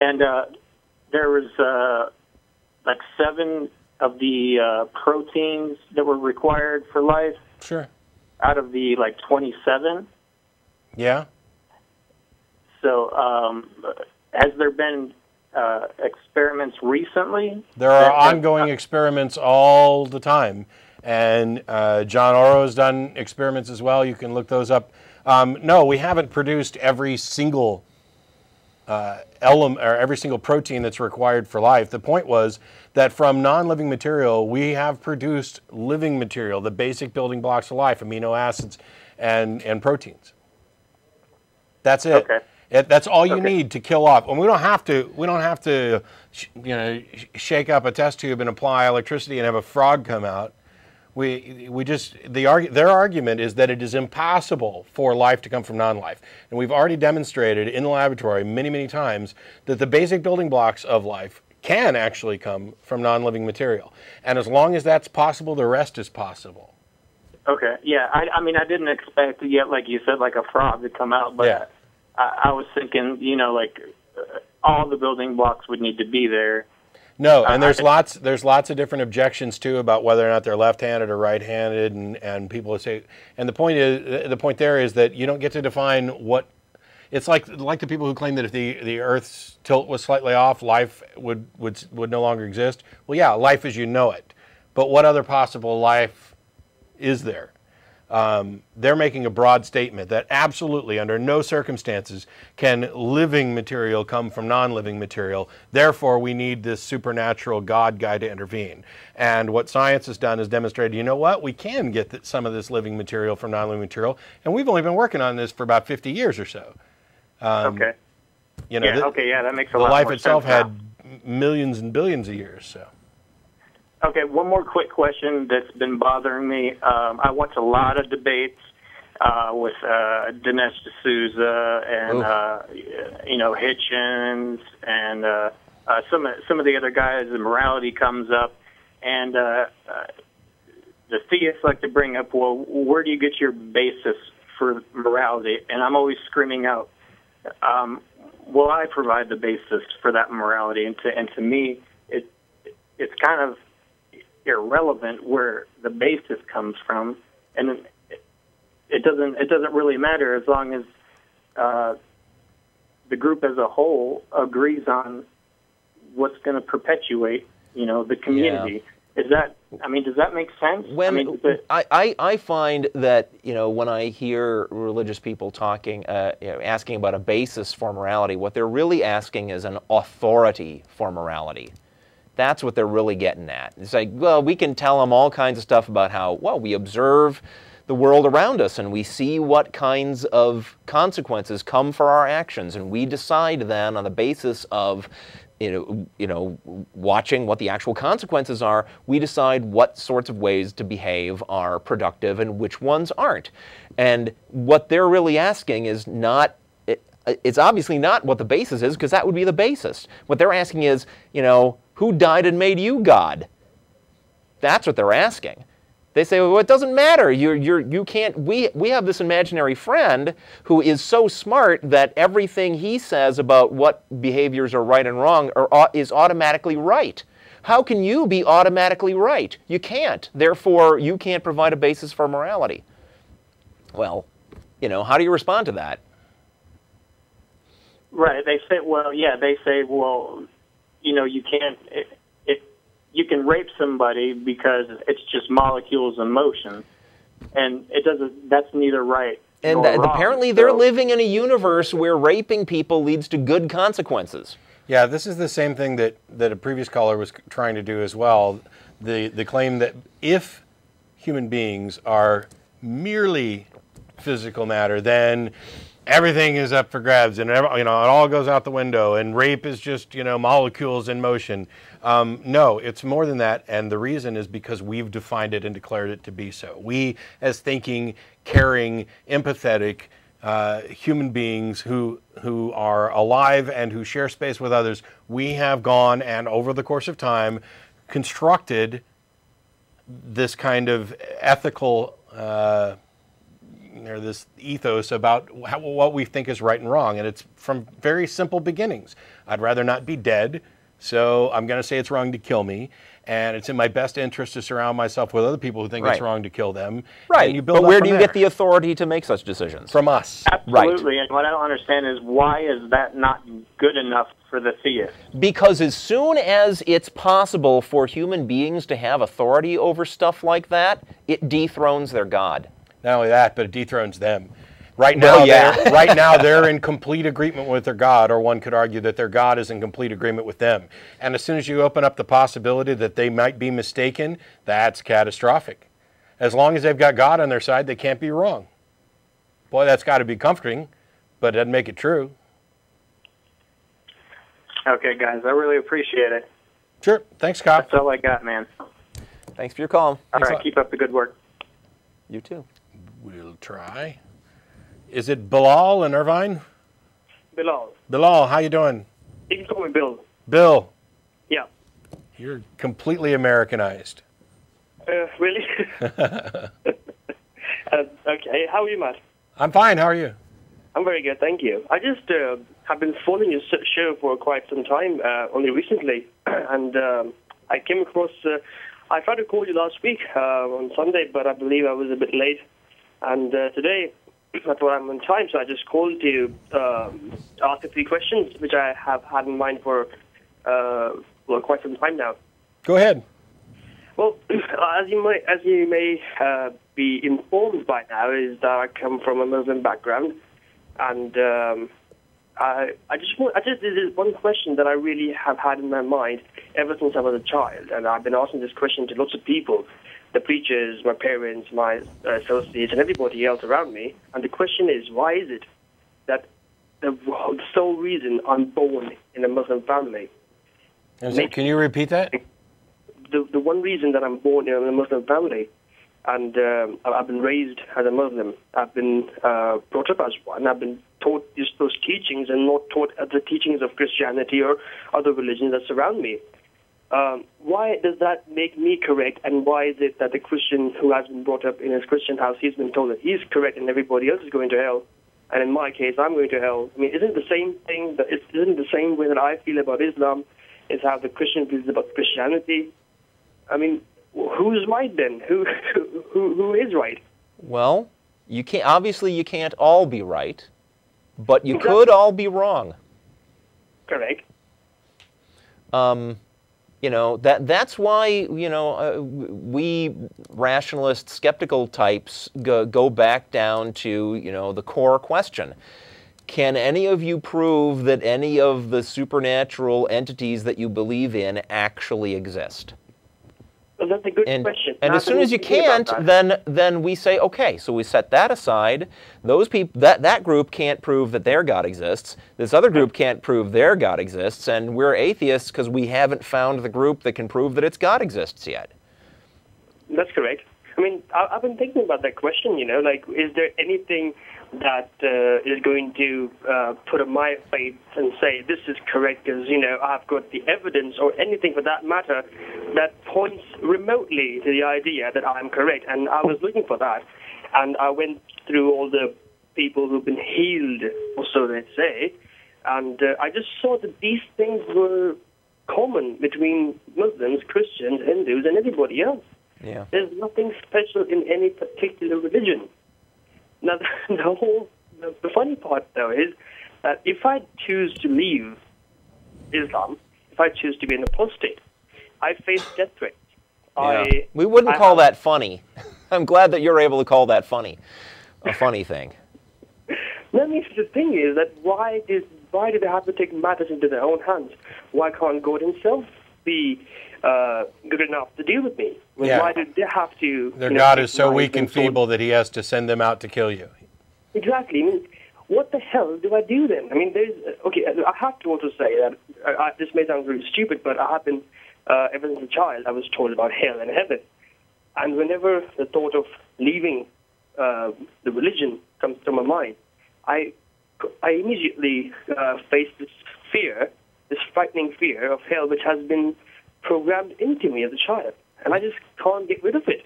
And there was like 7 of the proteins that were required for life. Sure. Out of the like 27. Yeah. So has there been experiments recently? There are ongoing experiments all the time. And John Oro's done experiments as well. You can look those up. No, we haven't produced every single element or every single protein that's required for life. The point was that from non-living material, we have produced living material, the basic building blocks of life, amino acids and proteins. That's it. Okay. That's all you need to kill off. And we don't have to, shake up a test tube and apply electricity and have a frog come out. Their argument is that it is impossible for life to come from non-life. And we've already demonstrated in the laboratory many, many times that the basic building blocks of life can actually come from non-living material. And as long as that's possible, the rest is possible. Okay, yeah. I mean, I didn't expect yet, like you said, like a frog to come out, but yeah. I was thinking, like all the building blocks would need to be there. No, and there's lots of different objections too about whether or not they're left-handed or right-handed, and people say, and the point there is that you don't get to define what. It's like the people who claim that if the Earth's tilt was slightly off, life would no longer exist. Well, yeah, life as you know it, but what other possible life is there? They're making a broad statement that absolutely, under no circumstances, can living material come from non-living material. Therefore, we need this supernatural God guy to intervene. And what science has done is demonstrated, you know what? We can get some of this living material from non-living material, and we've only been working on this for about 50 years or so. Okay. Yeah, that makes a lot more sense. The life itself had millions and billions of years, so. Okay, one more quick question that's been bothering me. I watch a lot of debates with Dinesh D'Souza and Hitchens and some of the other guys. The morality comes up, and the theists like to bring up, well, where do you get your basis for morality? And I'm always screaming out, well, I provide the basis for that morality, and to me, it's kind of irrelevant where the basis comes from, and it doesn't really matter as long as the group as a whole agrees on what's going to perpetuate, the community. Yeah. Does that make sense? I find that, when I hear religious people talking, asking about a basis for morality, what they're really asking is an authority for morality. That's what they're really getting at. It's like, well, we can tell them all kinds of stuff about how, well, we observe the world around us and we see what kinds of consequences come for our actions, and we decide then on the basis of watching what the actual consequences are, we decide what sorts of ways to behave are productive and which ones aren't. And what they're really asking is not, it's obviously not what the basis is, because that would be the basis. What they're asking is, who died and made you God? That's what they're asking. They say, well, it doesn't matter. You can't. We have this imaginary friend who is so smart that everything he says about what behaviors are right and wrong is automatically right. How can you be automatically right? You can't. Therefore, you can't provide a basis for morality. Well, how do you respond to that? Right. They say, you can't. You can rape somebody because it's just molecules in motion, and it doesn't. That's neither right nor wrong. Apparently, they're living in a universe where raping people leads to good consequences. Yeah, this is the same thing that a previous caller was trying to do as well. The claim that if human beings are merely physical matter, then everything is up for grabs, and it all goes out the window, and rape is just molecules in motion. No, it's more than that, and the reason is because we've defined it and declared it to be so. We, as thinking, caring, empathetic human beings who are alive and who share space with others, we have gone and over the course of time constructed this kind of ethical or this ethos about what we think is right and wrong, and it's from very simple beginnings. I'd rather not be dead, so I'm going to say it's wrong to kill me, and it's in my best interest to surround myself with other people who think it's wrong to kill them. Right. And you build but where up do you from get the authority to make such decisions? From us. Absolutely. And what I don't understand is why is that not good enough for the theist? Because as soon as it's possible for human beings to have authority over stuff like that, it dethrones their God. Not only that, but it dethrones them. Right now, right now, they're in complete agreement with their God, or one could argue that their God is in complete agreement with them. And as soon as you open up the possibility that they might be mistaken, that's catastrophic. As long as they've got God on their side, they can't be wrong. Boy, that's got to be comforting, but it doesn't make it true. Okay, guys, I really appreciate it. Sure. Thanks, Kyle. That's all I got, man. Thanks for your call. All right, keep up the good work. You too. We'll try. Is it Bilal in Irvine? Bilal. Bilal, how you doing? You can call me Bill. Bill. Yeah. You're completely Americanized. Really? Okay. How are you, Matt? I'm fine. How are you? I'm very good, thank you. I just have been following your show for quite some time, only recently, and I came across. I tried to call you last week on Sunday, but I believe I was a bit late. And today, I thought I'm on time, so I just called to ask a few questions, which I have had in mind for quite some time now. Go ahead. Well, as you may be informed by now, is that I come from a Muslim background, and there's one question that I really have had in my mind ever since I was a child, and I've been asking this question to lots of people, the preachers, my parents, my associates, and everybody else around me. And the question is, why is it that the sole reason I'm born in a Muslim family? Can you repeat that? The one reason that I'm born in a Muslim family, and I've been raised as a Muslim. I've been brought up as one. I've been taught those teachings and not taught the teachings of Christianity or other religions that surround me. Why does that make me correct, and why is it that the Christian who has been brought up in his Christian house, he's been told that he's correct and everybody else is going to hell, and in my case, I'm going to hell? I mean, isn't the same thing, isn't the same way that I feel about Islam is how the Christian feels about Christianity? I mean, who's right then? Who is right? Well, you can't. Obviously, you can't all be right, but you could all be wrong. Correct. You know, that's why, we rationalist, skeptical types go back down to, the core question. Can any of you prove that any of the supernatural entities that you believe in actually exist? Well, that's a good question. And as soon as you can't, then we say, okay, so we set that aside. Those people, that group can't prove that their God exists. This other group can't prove their God exists, and we're atheists because we haven't found the group that can prove that its God exists yet. That's correct. I mean, I've been thinking about that question, like, is there anything that is going to put up my faith and say this is correct because, I've got the evidence or anything for that matter that points remotely to the idea that I'm correct. And I was looking for that. And I went through all the people who've been healed, or so they say. And I just saw that these things were common between Muslims, Christians, Hindus, and everybody else. Yeah. There's nothing special in any particular religion. Now, the funny part, though, is that if I choose to leave Islam, if I choose to be an apostate, I face death threats. Yeah. We wouldn't call that funny. I'm glad that you're able to call that funny, a funny thing. No, I mean, the thing is that why do they have to take matters into their own hands? Why can't God himself be good enough to deal with me? I mean, why do they have to? Their God is so weak and feeble that he has to send them out to kill you. Exactly. I mean, what the hell do I do then? I mean, I have to also say that this may sound really stupid, but I have been, ever since a child, I was told about hell and heaven. And whenever the thought of leaving the religion comes to my mind, I immediately face this fear, this frightening fear of hell, which has been programmed into me as a child. And I just can't get rid of it.